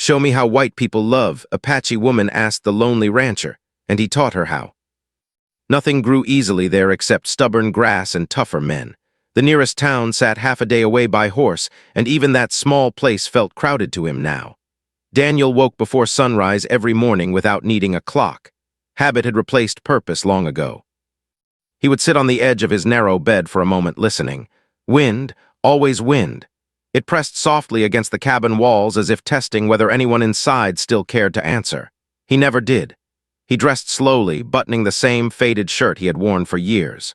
"Show me how white people love," Apache woman asked the lonely rancher, and he taught her how. Nothing grew easily there except stubborn grass and tougher men. The nearest town sat half a day away by horse, and even that small place felt crowded to him now. Daniel woke before sunrise every morning without needing a clock. Habit had replaced purpose long ago. He would sit on the edge of his narrow bed for a moment listening. Wind, always wind. It pressed softly against the cabin walls as if testing whether anyone inside still cared to answer. He never did. He dressed slowly, buttoning the same faded shirt he had worn for years.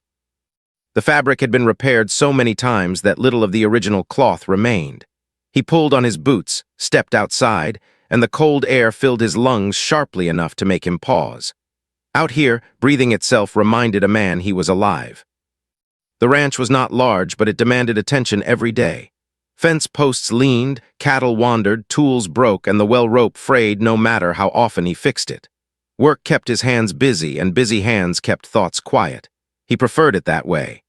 The fabric had been repaired so many times that little of the original cloth remained. He pulled on his boots, stepped outside, and the cold air filled his lungs sharply enough to make him pause. Out here, breathing itself reminded a man he was alive. The ranch was not large, but it demanded attention every day. Fence posts leaned, cattle wandered, tools broke, and the well rope frayed no matter how often he fixed it. Work kept his hands busy, and busy hands kept thoughts quiet. He preferred it that way.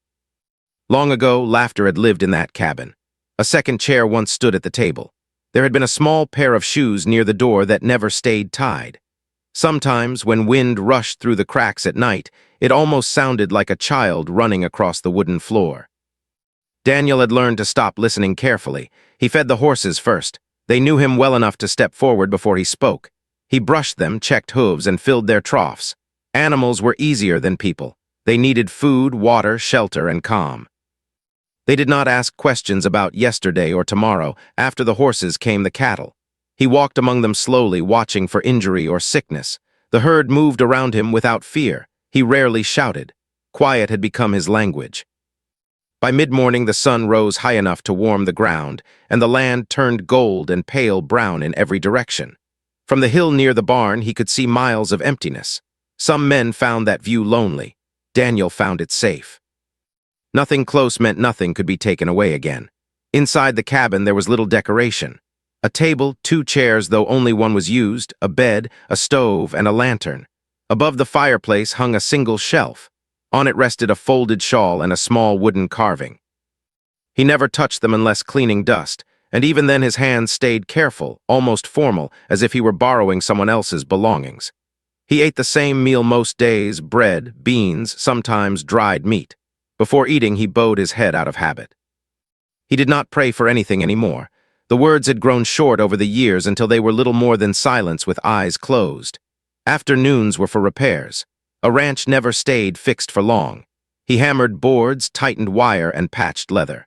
Long ago, laughter had lived in that cabin. A second chair once stood at the table. There had been a small pair of shoes near the door that never stayed tied. Sometimes, when wind rushed through the cracks at night, it almost sounded like a child running across the wooden floor. Daniel had learned to stop listening carefully. He fed the horses first. They knew him well enough to step forward before he spoke. He brushed them, checked hooves, and filled their troughs. Animals were easier than people. They needed food, water, shelter, and calm. They did not ask questions about yesterday or tomorrow. After the horses came the cattle. He walked among them slowly, watching for injury or sickness. The herd moved around him without fear. He rarely shouted. Quiet had become his language. By mid-morning, the sun rose high enough to warm the ground, and the land turned gold and pale brown in every direction. From the hill near the barn, he could see miles of emptiness. Some men found that view lonely. Daniel found it safe. Nothing close meant nothing could be taken away again. Inside the cabin, there was little decoration. A table, 2 chairs, though only one was used, a bed, a stove, and a lantern. Above the fireplace hung a single shelf. On it rested a folded shawl and a small wooden carving. He never touched them unless cleaning dust, and even then his hands stayed careful, almost formal, as if he were borrowing someone else's belongings. He ate the same meal most days, bread, beans, sometimes dried meat. Before eating, he bowed his head out of habit. He did not pray for anything anymore. The words had grown short over the years until they were little more than silence with eyes closed. Afternoons were for repairs. A ranch never stayed fixed for long. He hammered boards, tightened wire, and patched leather.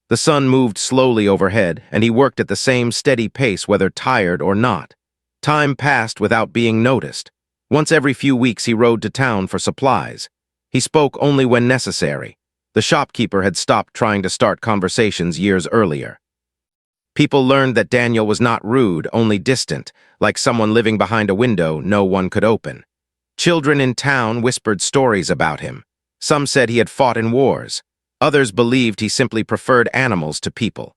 The sun moved slowly overhead, and he worked at the same steady pace whether tired or not. Time passed without being noticed. Once every few weeks he rode to town for supplies. He spoke only when necessary. The shopkeeper had stopped trying to start conversations years earlier. People learned that Daniel was not rude, only distant, like someone living behind a window no one could open. Children in town whispered stories about him. Some said he had fought in wars. Others believed he simply preferred animals to people.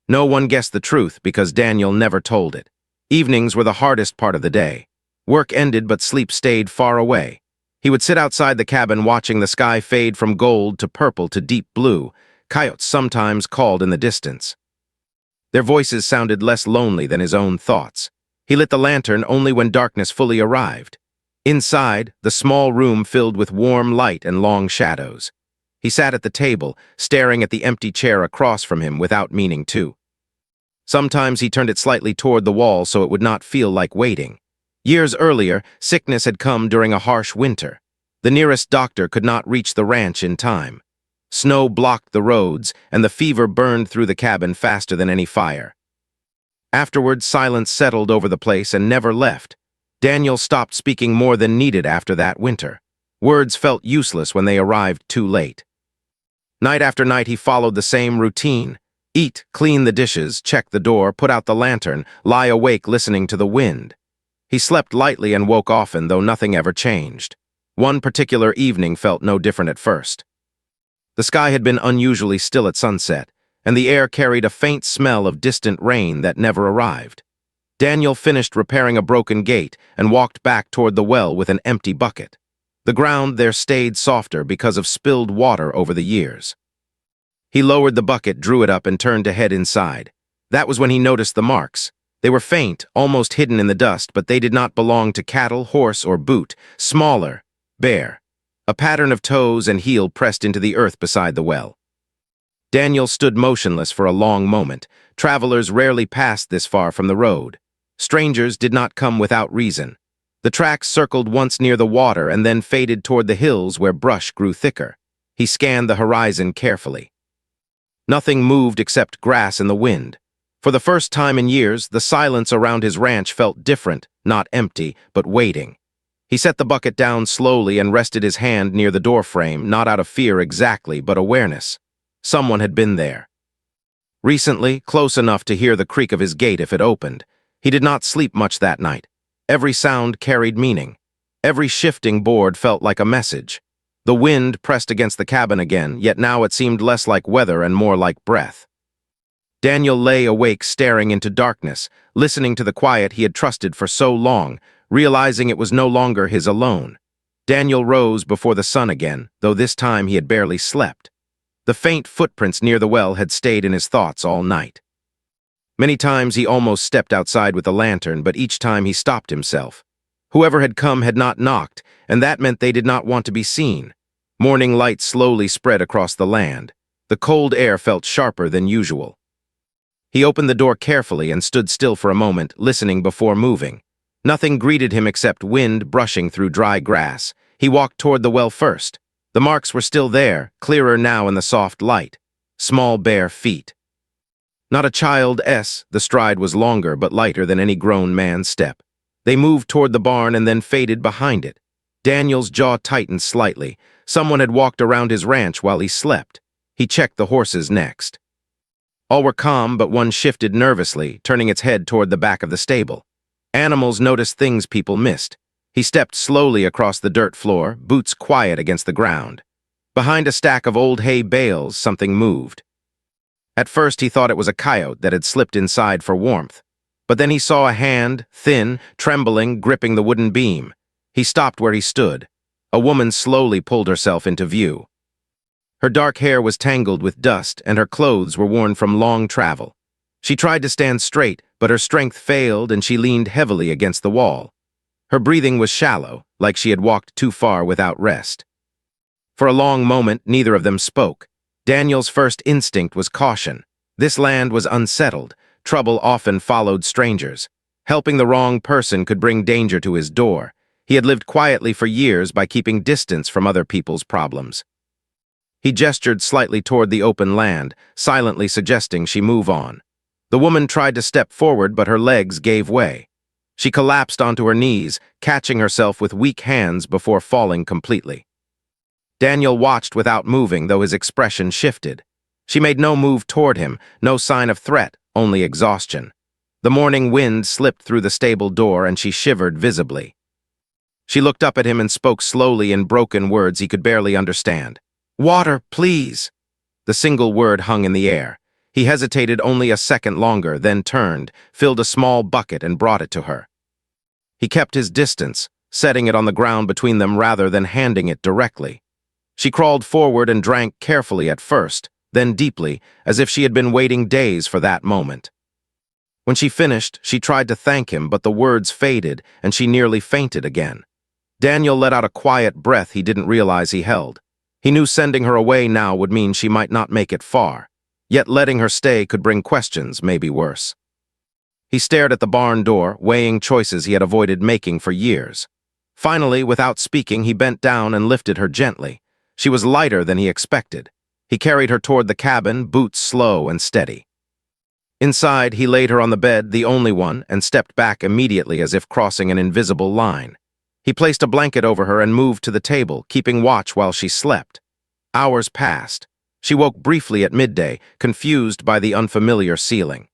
No one guessed the truth because Daniel never told it. Evenings were the hardest part of the day. Work ended, but sleep stayed far away. He would sit outside the cabin watching the sky fade from gold to purple to deep blue. Coyotes sometimes called in the distance. Their voices sounded less lonely than his own thoughts. He lit the lantern only when darkness fully arrived. Inside, the small room filled with warm light and long shadows. He sat at the table, staring at the empty chair across from him without meaning to. Sometimes he turned it slightly toward the wall so it would not feel like waiting. Years earlier, sickness had come during a harsh winter. The nearest doctor could not reach the ranch in time. Snow blocked the roads, and the fever burned through the cabin faster than any fire. Afterward, silence settled over the place and never left. Daniel stopped speaking more than needed after that winter. Words felt useless when they arrived too late. Night after night, he followed the same routine. Eat, clean the dishes, check the door, put out the lantern, lie awake listening to the wind. He slept lightly and woke often, though nothing ever changed. One particular evening felt no different at first. The sky had been unusually still at sunset, and the air carried a faint smell of distant rain that never arrived. Daniel finished repairing a broken gate and walked back toward the well with an empty bucket. The ground there stayed softer because of spilled water over the years. He lowered the bucket, drew it up, and turned to head inside. That was when he noticed the marks. They were faint, almost hidden in the dust, but they did not belong to cattle, horse, or boot. Smaller, bare. A pattern of toes and heel pressed into the earth beside the well. Daniel stood motionless for a long moment. Travelers rarely passed this far from the road. Strangers did not come without reason. The tracks circled once near the water and then faded toward the hills where brush grew thicker. He scanned the horizon carefully. Nothing moved except grass in the wind. For the first time in years, the silence around his ranch felt different, not empty, but waiting. He set the bucket down slowly and rested his hand near the doorframe, not out of fear exactly, but awareness. Someone had been there. Recently, close enough to hear the creak of his gate if it opened. He did not sleep much that night. Every sound carried meaning. Every shifting board felt like a message. The wind pressed against the cabin again, yet now it seemed less like weather and more like breath. Daniel lay awake staring into darkness, listening to the quiet he had trusted for so long, realizing it was no longer his alone. Daniel rose before the sun again, though this time he had barely slept. The faint footprints near the well had stayed in his thoughts all night. Many times he almost stepped outside with the lantern, but each time he stopped himself. Whoever had come had not knocked, and that meant they did not want to be seen. Morning light slowly spread across the land. The cold air felt sharper than usual. He opened the door carefully and stood still for a moment, listening before moving. Nothing greeted him except wind brushing through dry grass. He walked toward the well first. The marks were still there, clearer now in the soft light. Small bare feet. Not a child's, the stride was longer but lighter than any grown man's step. They moved toward the barn and then faded behind it. Daniel's jaw tightened slightly. Someone had walked around his ranch while he slept. He checked the horses next. All were calm, but one shifted nervously, turning its head toward the back of the stable. Animals noticed things people missed. He stepped slowly across the dirt floor, boots quiet against the ground. Behind a stack of old hay bales, something moved. At first he thought it was a coyote that had slipped inside for warmth. But then he saw a hand, thin, trembling, gripping the wooden beam. He stopped where he stood. A woman slowly pulled herself into view. Her dark hair was tangled with dust, and her clothes were worn from long travel. She tried to stand straight, but her strength failed and she leaned heavily against the wall. Her breathing was shallow, like she had walked too far without rest. For a long moment, neither of them spoke. Daniel's first instinct was caution. This land was unsettled. Trouble often followed strangers. Helping the wrong person could bring danger to his door. He had lived quietly for years by keeping distance from other people's problems. He gestured slightly toward the open land, silently suggesting she move on. The woman tried to step forward, but her legs gave way. She collapsed onto her knees, catching herself with weak hands before falling completely. Daniel watched without moving, though his expression shifted. She made no move toward him, no sign of threat, only exhaustion. The morning wind slipped through the stable door and she shivered visibly. She looked up at him and spoke slowly in broken words he could barely understand. "Water, please." The single word hung in the air. He hesitated only a second longer, then turned, filled a small bucket and brought it to her. He kept his distance, setting it on the ground between them rather than handing it directly. She crawled forward and drank carefully at first, then deeply, as if she had been waiting days for that moment. When she finished, she tried to thank him, but the words faded and she nearly fainted again. Daniel let out a quiet breath he didn't realize he held. He knew sending her away now would mean she might not make it far. Yet letting her stay could bring questions, maybe worse. He stared at the barn door, weighing choices he had avoided making for years. Finally, without speaking, he bent down and lifted her gently. She was lighter than he expected. He carried her toward the cabin, boots slow and steady. Inside, he laid her on the bed, the only one, and stepped back immediately as if crossing an invisible line. He placed a blanket over her and moved to the table, keeping watch while she slept. Hours passed. She woke briefly at midday, confused by the unfamiliar ceiling.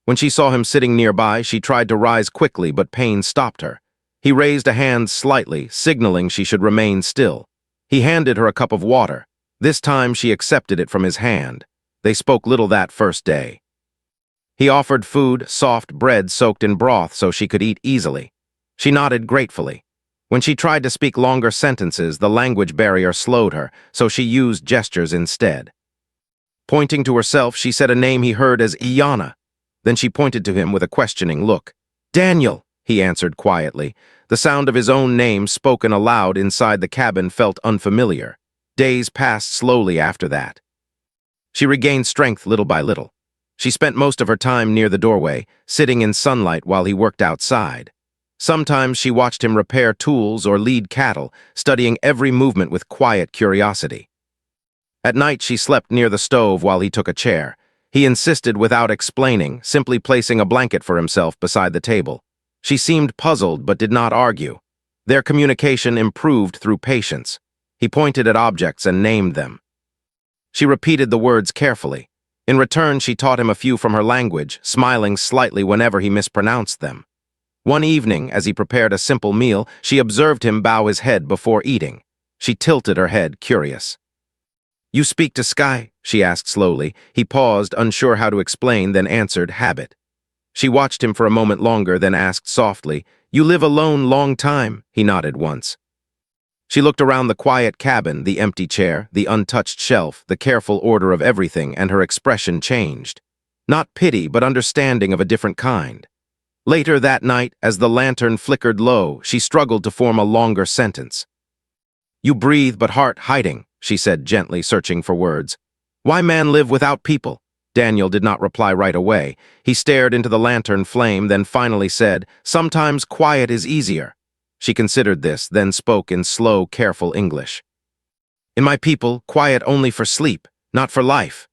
When she saw him sitting nearby, she tried to rise quickly, but pain stopped her. He raised a hand slightly, signaling she should remain still. He handed her a cup of water. This time she accepted it from his hand. They spoke little that first day. He offered food, soft bread soaked in broth so she could eat easily. She nodded gratefully. When she tried to speak longer sentences, the language barrier slowed her, so she used gestures instead. Pointing to herself, she said a name he heard as Iana. Then she pointed to him with a questioning look. "Daniel," he answered quietly. The sound of his own name spoken aloud inside the cabin felt unfamiliar. Days passed slowly after that. She regained strength little by little. She spent most of her time near the doorway, sitting in sunlight while he worked outside. Sometimes she watched him repair tools or lead cattle, studying every movement with quiet curiosity. At night, she slept near the stove while he took a chair. He insisted without explaining, simply placing a blanket for himself beside the table. She seemed puzzled but did not argue. Their communication improved through patience. He pointed at objects and named them. She repeated the words carefully. In return, she taught him a few from her language, smiling slightly whenever he mispronounced them. One evening, as he prepared a simple meal, she observed him bow his head before eating. She tilted her head, curious. "You speak to Sky?" she asked slowly. He paused, unsure how to explain, then answered, "Habit." She watched him for a moment longer, then asked softly, "You live alone long time?" He nodded once. She looked around the quiet cabin, the empty chair, the untouched shelf, the careful order of everything, and her expression changed. Not pity, but understanding of a different kind. Later that night, as the lantern flickered low, she struggled to form a longer sentence. "You breathe, but heart hiding," she said gently, searching for words. "Why man live without people?" Daniel did not reply right away. He stared into the lantern flame, then finally said, "Sometimes quiet is easier." She considered this, then spoke in slow, careful English. "In my people, quiet only for sleep, not for life."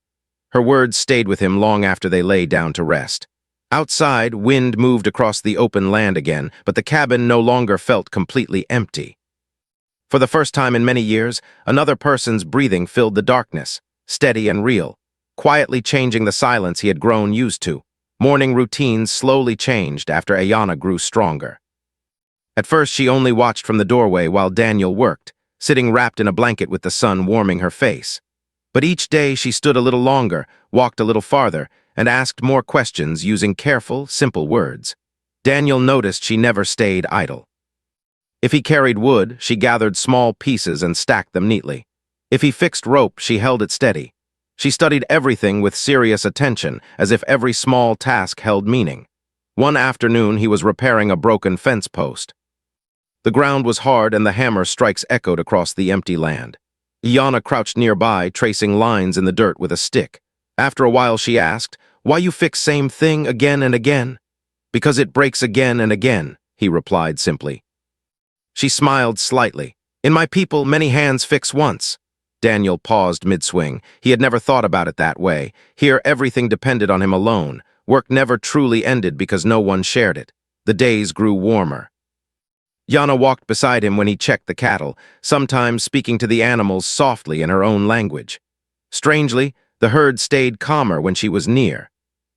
Her words stayed with him long after they lay down to rest. Outside, wind moved across the open land again, but the cabin no longer felt completely empty. For the first time in many years, another person's breathing filled the darkness, steady and real, quietly changing the silence he had grown used to. Morning routines slowly changed after Ayana grew stronger. At first, she only watched from the doorway while Daniel worked, sitting wrapped in a blanket with the sun warming her face. But each day she stood a little longer, walked a little farther, and asked more questions using careful, simple words. Daniel noticed she never stayed idle. If he carried wood, she gathered small pieces and stacked them neatly. If he fixed rope, she held it steady. She studied everything with serious attention, as if every small task held meaning. One afternoon, he was repairing a broken fence post. The ground was hard and the hammer strikes echoed across the empty land. Iana crouched nearby, tracing lines in the dirt with a stick. After a while, she asked, "Why you fix same thing again and again?" "Because it breaks again and again," he replied simply. She smiled slightly. "In my people, many hands fix once." Daniel paused mid-swing. He had never thought about it that way. Here, everything depended on him alone. Work never truly ended because no one shared it. The days grew warmer. Yana walked beside him when he checked the cattle, sometimes speaking to the animals softly in her own language. Strangely, the herd stayed calmer when she was near.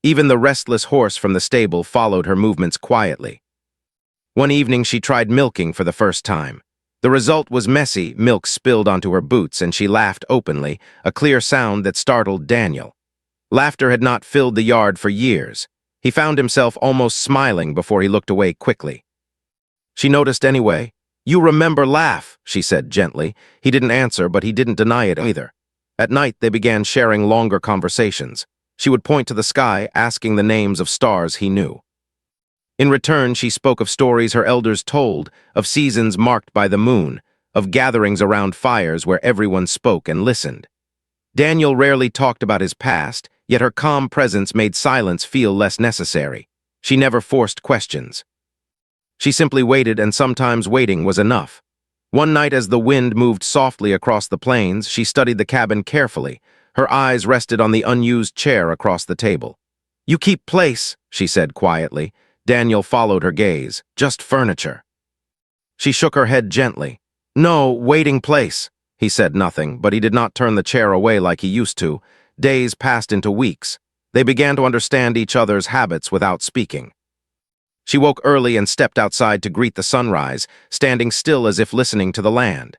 Even the restless horse from the stable followed her movements quietly. One evening she tried milking for the first time. The result was messy, milk spilled onto her boots, and she laughed openly, a clear sound that startled Daniel. Laughter had not filled the yard for years. He found himself almost smiling before he looked away quickly. She noticed anyway. "You remember laugh," she said gently. He didn't answer, but he didn't deny it either. At night, they began sharing longer conversations. She would point to the sky, asking the names of stars he knew. In return, she spoke of stories her elders told, of seasons marked by the moon, of gatherings around fires where everyone spoke and listened. Daniel rarely talked about his past, yet her calm presence made silence feel less necessary. She never forced questions. She simply waited, and sometimes waiting was enough. One night, as the wind moved softly across the plains, she studied the cabin carefully. Her eyes rested on the unused chair across the table. "You keep place," she said quietly. Daniel followed her gaze. "Just furniture." She shook her head gently. "No, waiting place." He said nothing, but he did not turn the chair away like he used to. Days passed into weeks. They began to understand each other's habits without speaking. She woke early and stepped outside to greet the sunrise, standing still as if listening to the land.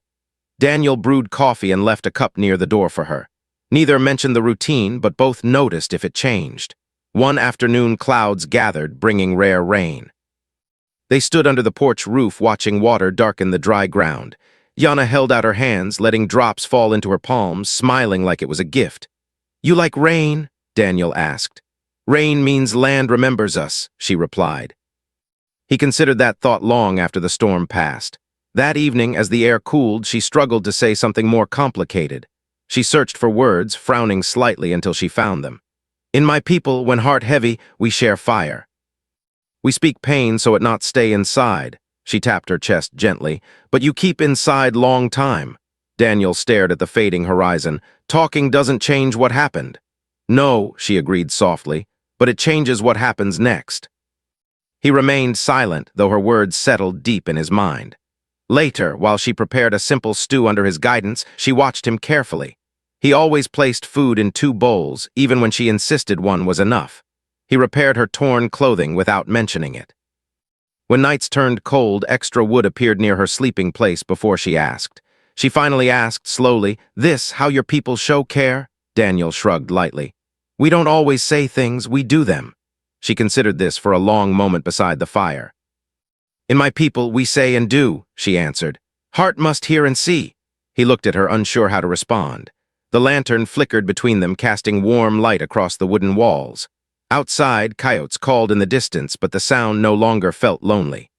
Daniel brewed coffee and left a cup near the door for her. Neither mentioned the routine, but both noticed if it changed. One afternoon, clouds gathered, bringing rare rain. They stood under the porch roof, watching water darken the dry ground. Yana held out her hands, letting drops fall into her palms, smiling like it was a gift. "You like rain?" Daniel asked. Rain means land remembers us, she replied. He considered that thought long after the storm passed. That evening, as the air cooled, she struggled to say something more complicated. She searched for words, frowning slightly until she found them. In my people, when heart heavy, we share fire. We speak pain so it not stay inside. She tapped her chest gently. But you keep inside long time. Daniel stared at the fading horizon. Talking doesn't change what happened. No, she agreed softly, but it changes what happens next. He remained silent, though her words settled deep in his mind. Later, while she prepared a simple stew under his guidance, she watched him carefully. He always placed food in 2 bowls, even when she insisted one was enough. He repaired her torn clothing without mentioning it. When nights turned cold, extra wood appeared near her sleeping place before she asked. She finally asked slowly, "This how your people show care?" Daniel shrugged lightly. "We don't always say things, we do them." She considered this for a long moment beside the fire. "In my people, we say and do," she answered. "Heart must hear and see." He looked at her, unsure how to respond. The lantern flickered between them, casting warm light across the wooden walls. Outside, coyotes called in the distance, but the sound no longer felt lonely.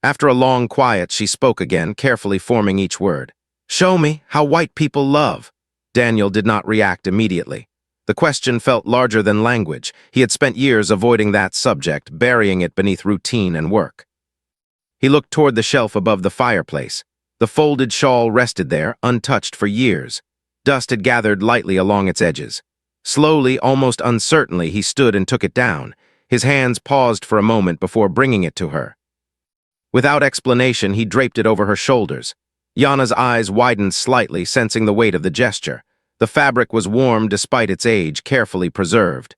After a long quiet, she spoke again, carefully forming each word. "Show me how white people love." Daniel did not react immediately. The question felt larger than language. He had spent years avoiding that subject, burying it beneath routine and work. He looked toward the shelf above the fireplace. The folded shawl rested there, untouched for years. Dust had gathered lightly along its edges. Slowly, almost uncertainly, he stood and took it down. His hands paused for a moment before bringing it to her. Without explanation, he draped it over her shoulders. Yana's eyes widened slightly, sensing the weight of the gesture. The fabric was warm despite its age, carefully preserved.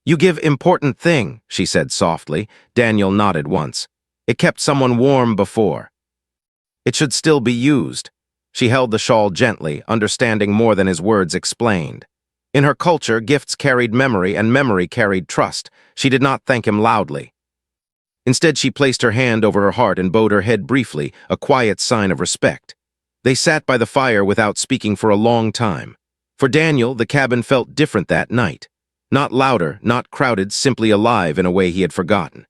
"You give important thing," she said softly. Daniel nodded once. "It kept someone warm before. It should still be used." She held the shawl gently, understanding more than his words explained. In her culture, gifts carried memory, and memory carried trust. She did not thank him loudly. Instead, she placed her hand over her heart and bowed her head briefly, a quiet sign of respect. They sat by the fire without speaking for a long time. For Daniel, the cabin felt different that night. Not louder, not crowded, simply alive in a way he had forgotten.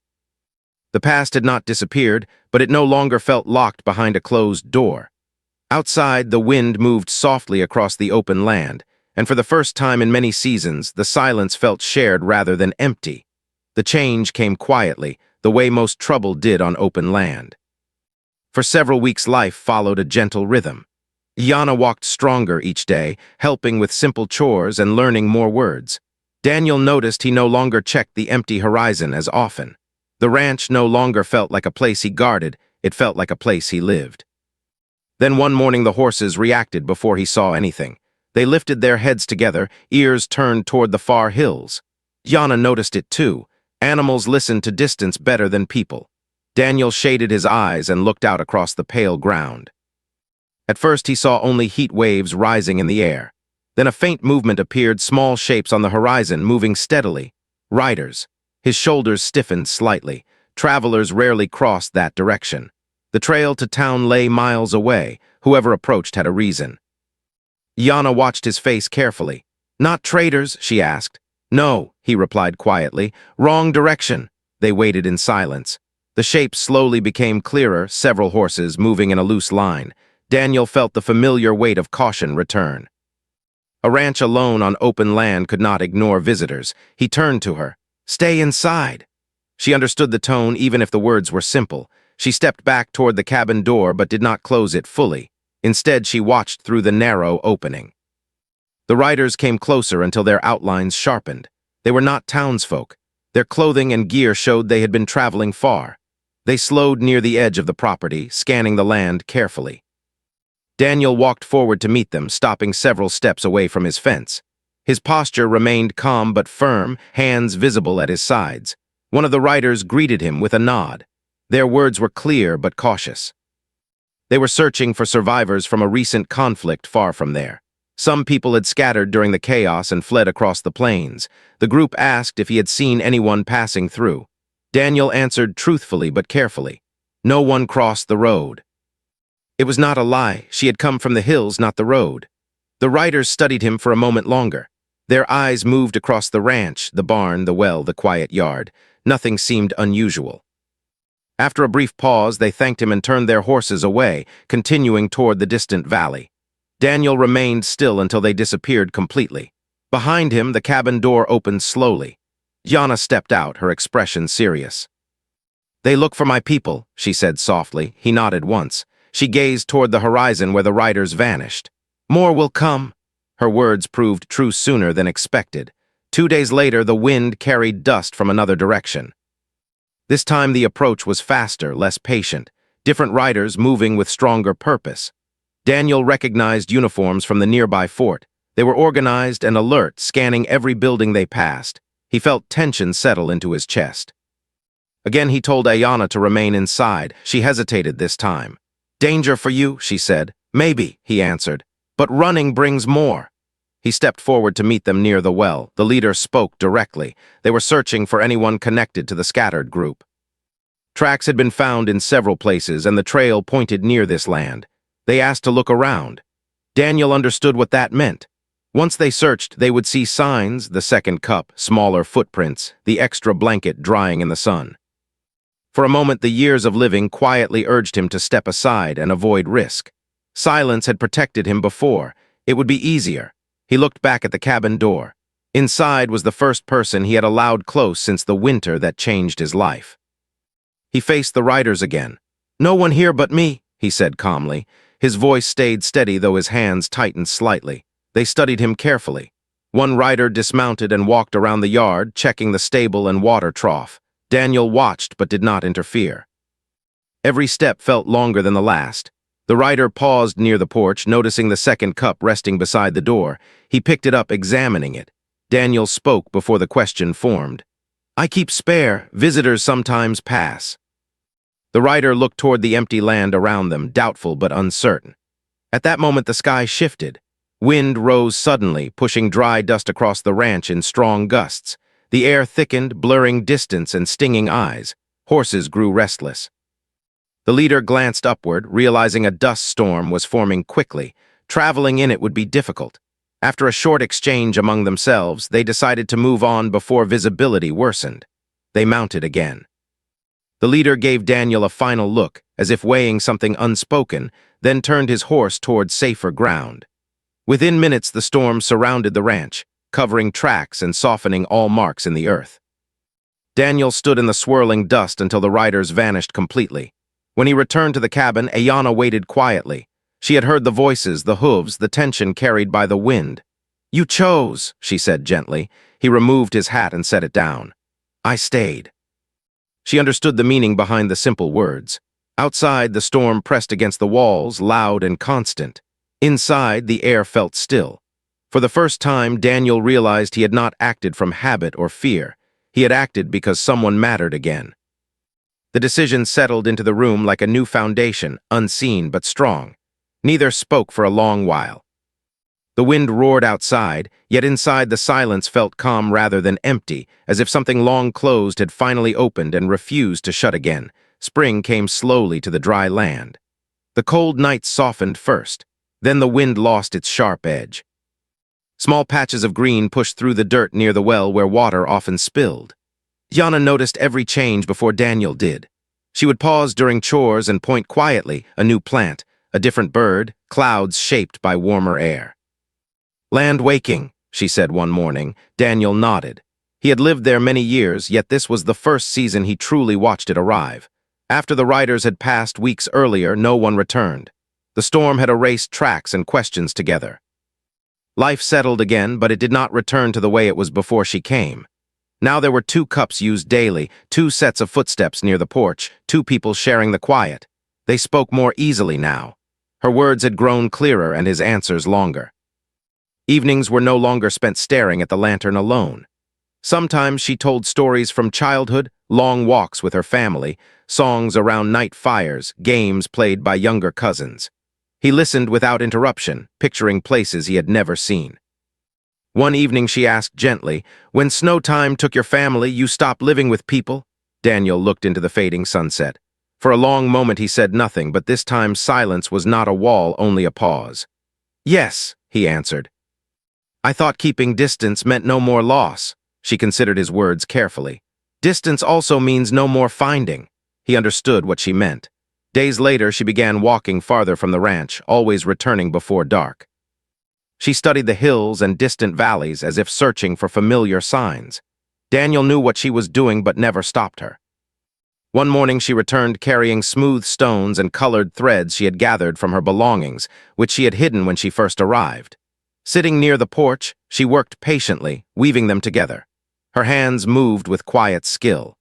The past had not disappeared, but it no longer felt locked behind a closed door. Outside, the wind moved softly across the open land, and for the first time in many seasons, the silence felt shared rather than empty. The change came quietly, the way most trouble did on open land. For several weeks, life followed a gentle rhythm. Yana walked stronger each day, helping with simple chores and learning more words. Daniel noticed he no longer checked the empty horizon as often. The ranch no longer felt like a place he guarded, it felt like a place he lived. Then one morning the horses reacted before he saw anything. They lifted their heads together, ears turned toward the far hills. Yana noticed it too. Animals listened to distance better than people. Daniel shaded his eyes and looked out across the pale ground. At first he saw only heat waves rising in the air. Then a faint movement appeared, small shapes on the horizon, moving steadily. Riders. His shoulders stiffened slightly. Travelers rarely crossed that direction. The trail to town lay miles away. Whoever approached had a reason. Yana watched his face carefully. "Not traders?" she asked. "No," he replied quietly. "Wrong direction." They waited in silence. The shapes slowly became clearer, several horses moving in a loose line. Daniel felt the familiar weight of caution return. A ranch alone on open land could not ignore visitors. He turned to her. "Stay inside." She understood the tone even if the words were simple. She stepped back toward the cabin door but did not close it fully. Instead, she watched through the narrow opening. The riders came closer until their outlines sharpened. They were not townsfolk. Their clothing and gear showed they had been traveling far. They slowed near the edge of the property, scanning the land carefully. Daniel walked forward to meet them, stopping several steps away from his fence. His posture remained calm but firm, hands visible at his sides. One of the riders greeted him with a nod. Their words were clear but cautious. They were searching for survivors from a recent conflict far from there. Some people had scattered during the chaos and fled across the plains. The group asked if he had seen anyone passing through. Daniel answered truthfully but carefully. No one crossed the road. It was not a lie. She had come from the hills, not the road. The riders studied him for a moment longer. Their eyes moved across the ranch, the barn, the well, the quiet yard. Nothing seemed unusual. After a brief pause, they thanked him and turned their horses away, continuing toward the distant valley. Daniel remained still until they disappeared completely. Behind him, the cabin door opened slowly. Yana stepped out, her expression serious. "They look for my people," she said softly. He nodded once. She gazed toward the horizon where the riders vanished. "More will come." Her words proved true sooner than expected. 2 days later, the wind carried dust from another direction. This time the approach was faster, less patient, different riders moving with stronger purpose. Daniel recognized uniforms from the nearby fort. They were organized and alert, scanning every building they passed. He felt tension settle into his chest. Again he told Ayana to remain inside. She hesitated this time. "Danger for you," she said. "Maybe," he answered. "But running brings more." He stepped forward to meet them near the well. The leader spoke directly. They were searching for anyone connected to the scattered group. Tracks had been found in several places, and the trail pointed near this land. They asked to look around. Daniel understood what that meant. Once they searched, they would see signs, the second cup, smaller footprints, the extra blanket drying in the sun. For a moment, the years of living quietly urged him to step aside and avoid risk. Silence had protected him before. It would be easier. He looked back at the cabin door. Inside was the first person he had allowed close since the winter that changed his life. He faced the riders again. "No one here but me," he said calmly. His voice stayed steady, though his hands tightened slightly. They studied him carefully. One rider dismounted and walked around the yard, checking the stable and water trough. Daniel watched but did not interfere. Every step felt longer than the last. The rider paused near the porch, noticing the second cup resting beside the door. He picked it up, examining it. Daniel spoke before the question formed. "I keep spare. Visitors sometimes pass." The rider looked toward the empty land around them, doubtful but uncertain. At that moment, the sky shifted. Wind rose suddenly, pushing dry dust across the ranch in strong gusts. The air thickened, blurring distance and stinging eyes. Horses grew restless. The leader glanced upward, realizing a dust storm was forming quickly. Traveling in it would be difficult. After a short exchange among themselves, they decided to move on before visibility worsened. They mounted again. The leader gave Daniel a final look, as if weighing something unspoken, then turned his horse toward safer ground. Within minutes, the storm surrounded the ranch, covering tracks and softening all marks in the earth. Daniel stood in the swirling dust until the riders vanished completely. When he returned to the cabin, Ayana waited quietly. She had heard the voices, the hooves, the tension carried by the wind. "You chose," she said gently. He removed his hat and set it down. "I stayed." She understood the meaning behind the simple words. Outside, the storm pressed against the walls, loud and constant. Inside, the air felt still. For the first time, Daniel realized he had not acted from habit or fear. He had acted because someone mattered again. The decision settled into the room like a new foundation, unseen but strong. Neither spoke for a long while. The wind roared outside, yet inside the silence felt calm rather than empty, as if something long closed had finally opened and refused to shut again. Spring came slowly to the dry land. The cold nights softened first. Then the wind lost its sharp edge. Small patches of green pushed through the dirt near the well where water often spilled. Yana noticed every change before Daniel did. She would pause during chores and point quietly, a new plant, a different bird, clouds shaped by warmer air. "Land waking," she said one morning. Daniel nodded. He had lived there many years, yet this was the first season he truly watched it arrive. After the riders had passed weeks earlier, no one returned. The storm had erased tracks and questions together. Life settled again, but it did not return to the way it was before she came. Now there were 2 cups used daily, 2 sets of footsteps near the porch, 2 people sharing the quiet. They spoke more easily now. Her words had grown clearer and his answers longer. Evenings were no longer spent staring at the lantern alone. Sometimes she told stories from childhood, long walks with her family, songs around night fires, games played by younger cousins. He listened without interruption, picturing places he had never seen. One evening she asked gently, "When snow time took your family, you stopped living with people?" Daniel looked into the fading sunset. For a long moment he said nothing, but this time silence was not a wall, only a pause. "Yes," he answered. I thought keeping distance meant no more loss. She considered his words carefully. Distance also means no more finding. He understood what she meant. Days later, she began walking farther from the ranch, always returning before dark. She studied the hills and distant valleys as if searching for familiar signs. Daniel knew what she was doing but never stopped her. One morning she returned carrying smooth stones and colored threads she had gathered from her belongings, which she had hidden when she first arrived. Sitting near the porch, she worked patiently, weaving them together. Her hands moved with quiet skill.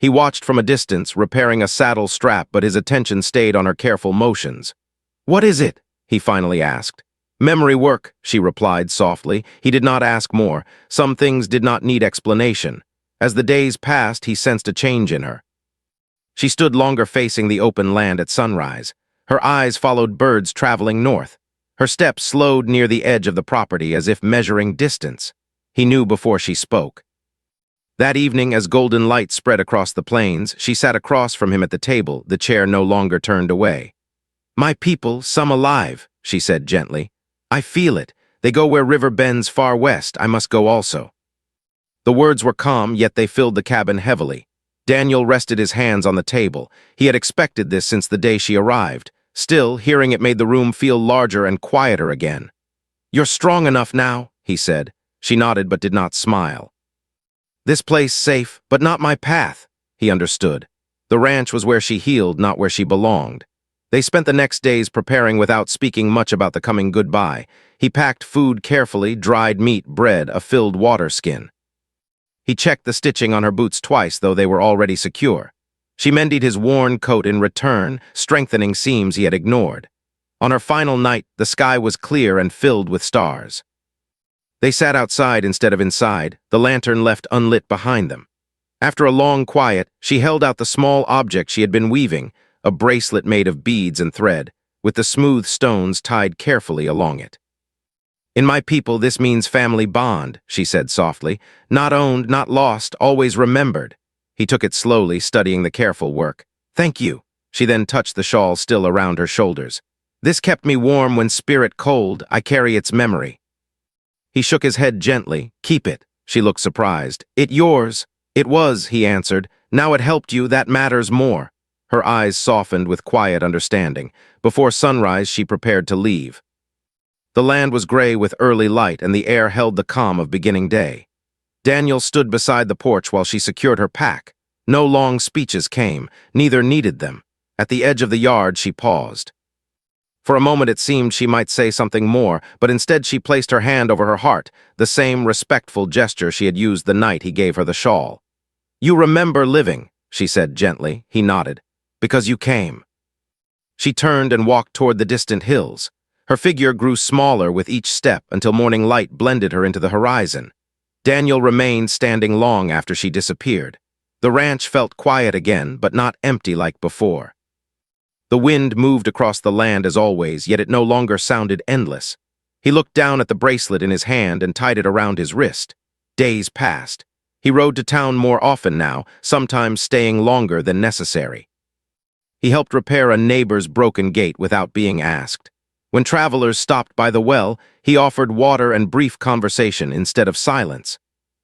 He watched from a distance, repairing a saddle strap, but his attention stayed on her careful motions. "What is it?" he finally asked. "Memory work," she replied softly. He did not ask more. Some things did not need explanation. As the days passed, he sensed a change in her. She stood longer facing the open land at sunrise. Her eyes followed birds traveling north. Her steps slowed near the edge of the property as if measuring distance. He knew before she spoke. That evening, as golden light spread across the plains, she sat across from him at the table, the chair no longer turned away. "My people, some alive," she said gently. "I feel it. They go where river bends far west. I must go also." The words were calm, yet they filled the cabin heavily. Daniel rested his hands on the table. He had expected this since the day she arrived. Still, hearing it made the room feel larger and quieter again. "You're strong enough now," he said. She nodded but did not smile. "This place safe, but not my path," he understood. The ranch was where she healed, not where she belonged. They spent the next days preparing without speaking much about the coming goodbye. He packed food carefully, dried meat, bread, a filled water skin. He checked the stitching on her boots twice, though they were already secure. She mended his worn coat in return, strengthening seams he had ignored. On her final night, the sky was clear and filled with stars. They sat outside instead of inside, the lantern left unlit behind them. After a long quiet, she held out the small object she had been weaving, a bracelet made of beads and thread, with the smooth stones tied carefully along it. "In my people, this means family bond," she said softly. "Not owned, not lost, always remembered." He took it slowly, studying the careful work. "Thank you." She then touched the shawl still around her shoulders. "This kept me warm when spirit cold. I carry its memory." He shook his head gently. "Keep it." She looked surprised. "It yours?" "It was," he answered. "Now it helped you, that matters more." Her eyes softened with quiet understanding. Before sunrise, she prepared to leave. The land was gray with early light, and the air held the calm of beginning day. Daniel stood beside the porch while she secured her pack. No long speeches came, neither needed them. At the edge of the yard, she paused. For a moment it seemed she might say something more, but instead she placed her hand over her heart, the same respectful gesture she had used the night he gave her the shawl. "You remember living," she said gently. He nodded. "Because you came." She turned and walked toward the distant hills. Her figure grew smaller with each step until morning light blended her into the horizon. Daniel remained standing long after she disappeared. The ranch felt quiet again, but not empty like before. The wind moved across the land as always, yet it no longer sounded endless. He looked down at the bracelet in his hand and tied it around his wrist. Days passed. He rode to town more often now, sometimes staying longer than necessary. He helped repair a neighbor's broken gate without being asked. When travelers stopped by the well, he offered water and brief conversation instead of silence.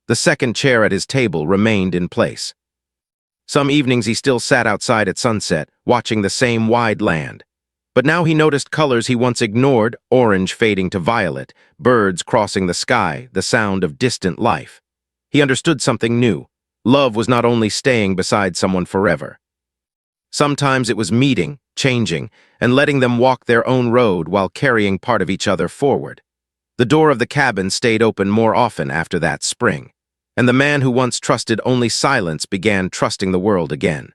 The second chair at his table remained in place. Some evenings he still sat outside at sunset, watching the same wide land. But now he noticed colors he once ignored, orange fading to violet, birds crossing the sky, the sound of distant life. He understood something new. Love was not only staying beside someone forever. Sometimes it was meeting, changing, and letting them walk their own road while carrying part of each other forward. The door of the cabin stayed open more often after that spring, and the man who once trusted only silence began trusting the world again.